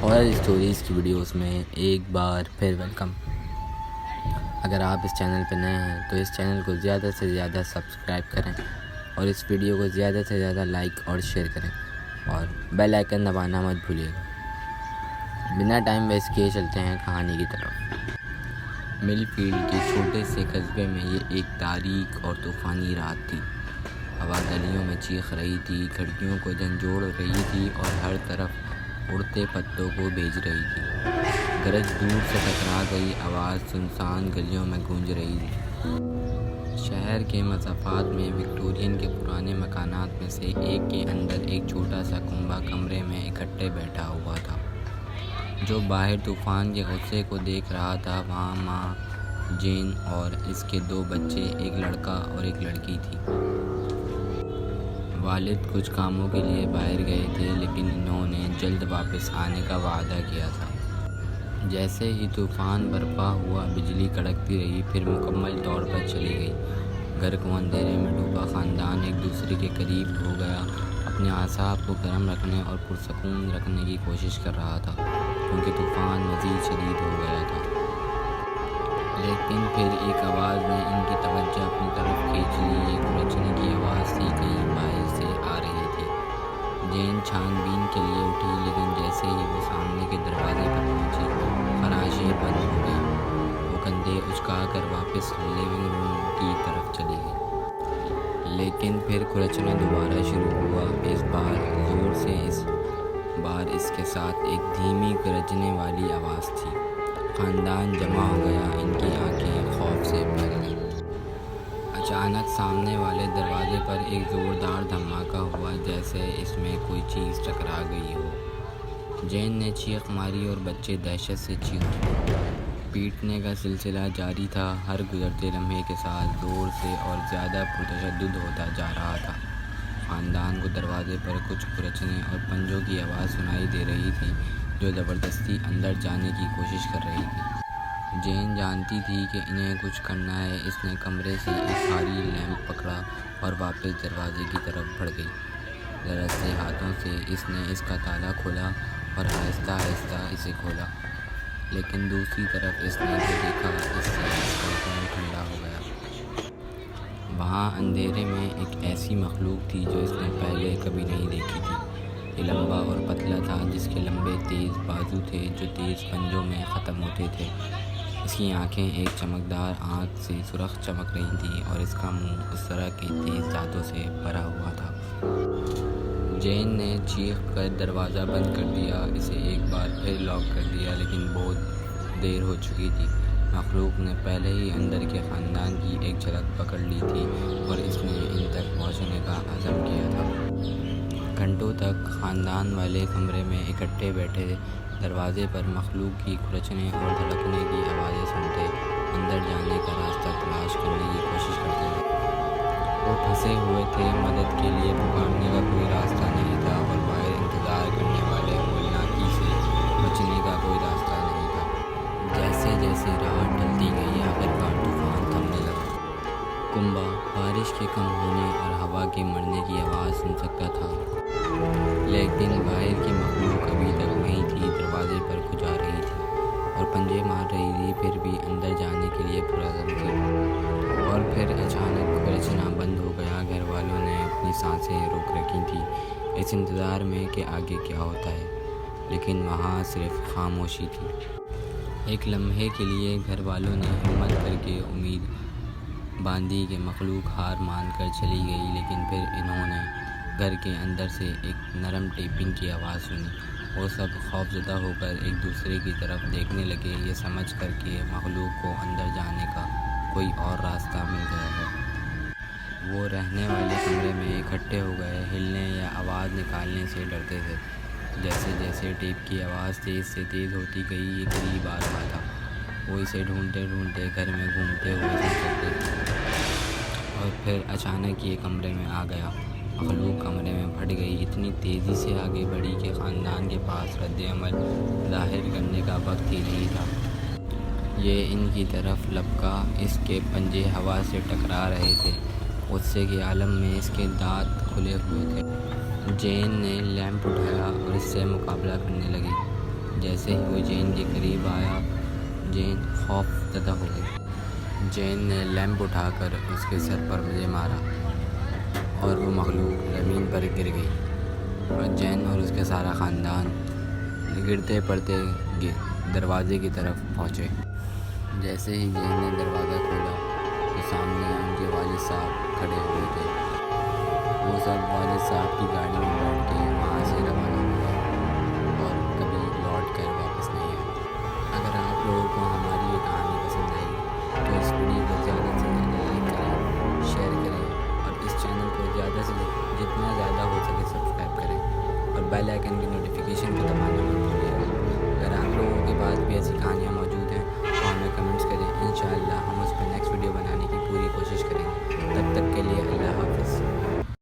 اور اسٹوریز کی ویڈیوز میں ایک بار پھر ویلکم۔ اگر آپ اس چینل پہ نئے ہیں تو اس چینل کو زیادہ سے زیادہ سبسکرائب کریں اور اس ویڈیو کو زیادہ سے زیادہ لائک اور شیئر کریں اور بیل آئیکن دبانا مت بھولیے گا۔ بنا ٹائم ویسٹ کیے چلتے ہیں کہانی کی طرف۔ مل فیلڈ کے چھوٹے سے قصبے میں یہ ایک تاریک اور طوفانی رات تھی۔ ہوا گلیوں میں چیخ رہی تھی، کھڑکیوں کو جھنجھوڑ رہی تھی اور ہر طرف اڑتے پتوں کو بھیج رہی تھی۔ گرج دور سے ٹکرا گئی، آواز سنسان گلیوں میں گونج رہی تھی۔ شہر کے مسافات میں وکٹورین کے پرانے مکانات میں سے ایک کے اندر ایک چھوٹا سا کنبہ کمرے میں اکٹھے بیٹھا ہوا تھا۔ جو باہر طوفان کے غصے کو دیکھ رہا تھا، وہاں ماں جین اور اس کے 2 بچے، ایک لڑکا اور ایک لڑکی تھی۔ والد کچھ کاموں کے لیے باہر گئے تھے، لیکن انہوں نے جلد واپس آنے کا وعدہ کیا تھا۔ جیسے ہی طوفان برپا ہوا، بجلی کڑکتی رہی، پھر مکمل طور پر چلی گئی۔ گھر کو اندھیرے میں ڈوبا خاندان ایک دوسرے کے قریب ہو گیا، اپنے اعصاب کو گرم رکھنے اور پرسکون رکھنے کی کوشش کر رہا تھا، کیونکہ طوفان مزید شدید ہو گیا تھا۔ لیکن پھر ایک آواز نے ان کی توجہ اپنی طرف کھینچ لی۔ یہ کھرچنے کی آواز تھی، کہیں باہر سے آ رہی تھی۔ جین چھان بین کے لیے اٹھی، لیکن جیسے ہی وہ سامنے کے دروازے پر پہنچی، خراشیں بند ہو گئی۔ وہ کندھے اچکا کر واپس لیونگ روم کی طرف چلی گئی۔ لیکن پھر کھرچنا دوبارہ شروع ہوا، اس بار زور سے، اس بار اس کے ساتھ ایک دھیمی گرجنے والی آواز تھی۔ خاندان جمع ہو گیا، ان کی آنکھیں خوف سے بھر گئیں۔ اچانک سامنے والے دروازے پر ایک زوردار دھماکہ ہوا، جیسے اس میں کوئی چیز ٹکرا گئی ہو۔ جین نے چیخ ماری اور بچے دہشت سے چیخے۔ پیٹنے کا سلسلہ جاری تھا، ہر گزرتے لمحے کے ساتھ زور سے اور زیادہ پرتشدد ہوتا جا رہا تھا۔ خاندان کو دروازے پر کچھ کھرچنے اور پنجوں کی آواز سنائی دے رہی تھی، جو زبردستی اندر جانے کی کوشش کر رہی تھی۔ جین جانتی تھی کہ انہیں کچھ کرنا ہے۔ اس نے کمرے سے ایک بھاری لیمپ پکڑا اور واپس دروازے کی طرف بڑھ گئی۔ لرزتے ہاتھوں سے اس نے اس کا تالا کھولا اور آہستہ آہستہ اسے کھولا، لیکن دوسری طرف اس نے جو دیکھا، اس سے اس کا خون ٹھنڈا ہو گیا۔ وہاں اندھیرے میں ایک ایسی مخلوق تھی جو اس نے پہلے کبھی نہیں دیکھی تھی۔ یہ لمبا اور پتلا تھا، جس کے لمبے تیز بازو تھے جو تیز پنجوں میں ختم ہوتے تھے۔ اس کی آنکھیں ایک چمکدار آنکھ سے سرخ چمک رہی تھیں اور اس کا منہ اس طرح کے تیز دانتوں سے بھرا ہوا تھا۔ جین نے چیخ کر دروازہ بند کر دیا، اسے ایک بار پھر لاک کر دیا، لیکن بہت دیر ہو چکی تھی۔ مخلوق نے پہلے ہی اندر کے خاندان کی ایک جھلک پکڑ لی تھی اور اس نے ان تک پہنچنے کا عزم کیا تھا۔ گھنٹوں تک خاندان والے کمرے میں اکٹھے بیٹھے، دروازے پر مخلوق کی کھرچنے اور دھڑکنے کی آوازیں سنتے، اندر جانے کا راستہ تلاش کرنے کی کوشش کرتے تھے۔ وہ پھنسے ہوئے تھے، مدد کے لیے پکارنے کا کوئی راستہ نہیں تھا اور باہر انتظار کرنے والے ہولناکی سے بچنے کا کوئی راستہ نہیں تھا۔ جیسے جیسے رات ڈھلتی گئی، آخرکار طوفان تھمنے لگا۔ کنبہ بارش کے کم ہونے اور ہوا کے مرنے کی آواز سن سکتا تھا، لیکن باہر کی مخلوق ابھی تک وہیں تھی، دروازے پر کھجا رہی تھی اور پنجے مار رہی تھی، پھر بھی اندر جانے کے لیے پرعزم تھی۔ اور پھر اچانک کھرچنا بند ہو گیا۔ گھر والوں نے اپنی سانسیں روک رکھی تھیں، اس انتظار میں کہ آگے کیا ہوتا ہے، لیکن وہاں صرف خاموشی تھی۔ ایک لمحے کے لیے گھر والوں نے ہمت کر کے امید باندھی کہ مخلوق ہار مان کر چلی گئی، لیکن پھر انہوں نے گھر کے اندر سے ایک نرم ٹیپنگ کی آواز سنی۔ وہ سب خوفزدہ ہو کر ایک دوسرے کی طرف دیکھنے لگے، یہ سمجھ کر کہ مخلوق کو اندر جانے کا کوئی اور راستہ مل گیا ہے۔ وہ رہنے والے کمرے میں اکٹھے ہو گئے، ہلنے یا آواز نکالنے سے ڈرتے تھے۔ جیسے جیسے ٹیپ کی آواز تیز سے تیز ہوتی گئی، یہ قریب آ رہا تھا۔ وہ اسے ڈھونڈتے ڈھونڈتے گھر میں گھومتے ہوئے سن سکتے تھے، اور پھر اچانک یہ کمرے میں آ گیا۔ مخلوق کمرے میں پھٹ گئی، اتنی تیزی سے آگے بڑھی کہ خاندان کے پاس رد عمل ظاہر کرنے کا وقت ہی نہیں تھا۔ یہ ان کی طرف لپکا، اس کے پنجے ہوا سے ٹکرا رہے تھے، غصے کے عالم میں اس کے دانت کھلے ہوئے تھے۔ جین نے لیمپ اٹھایا اور اس سے مقابلہ کرنے لگی۔ جیسے ہی وہ جین کے قریب آیا جین خوف زدہ ہو گئی۔ جین نے لیمپ اٹھا کر اس کے سر پر مجھے مارا اور وہ مخلوق زمین پر گر گئی اور جین اور اس کے سارا خاندان گرتے پڑتے دروازے کی طرف پہنچے۔ جیسے ہی جین نے دروازہ کھولا تو سامنے ان کے والد صاحب کھڑے ہوئے تھے۔ وہ سب والد صاحب کی گاڑی میں بیٹھ کے وہاں سے روانہ ہوئے اور کبھی لوٹ کر واپس نہیں آئے۔ اگر آپ لوگوں کو ہماری یہ کہانی پسند آئی تو اس ویڈیو کو زیادہ سے زیادہ لائک کریں، شیئر کریں اور اس چینل کو زیادہ سے جتنا زیادہ ہو سکے سبسکرائب کریں اور بیل آئیکن کی نوٹیفیکیشن کو دبانا مت بھولیے گا۔ اگر آپ لوگوں کے پاس بھی ایسی کہانیاں